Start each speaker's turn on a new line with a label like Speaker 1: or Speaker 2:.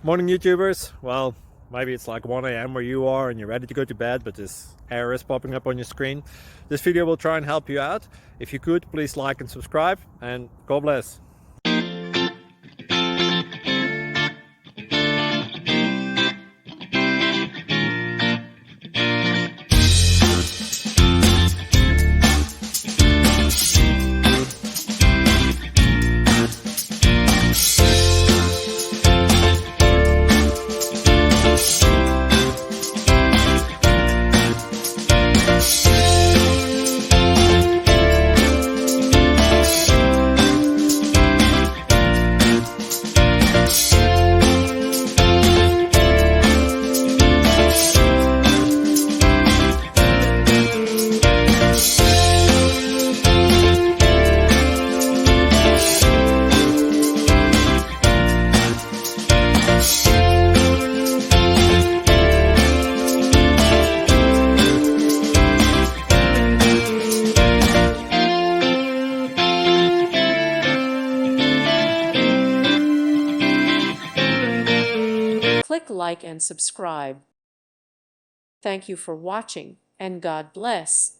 Speaker 1: Morning YouTubers. Well, maybe it's like 1 a.m. where you are and you're ready to go to bed, but this error is popping up on your screen. This video will try and help you out. If you could, please like and subscribe, and God bless.
Speaker 2: Click like and subscribe. Thank you for watching, and God bless.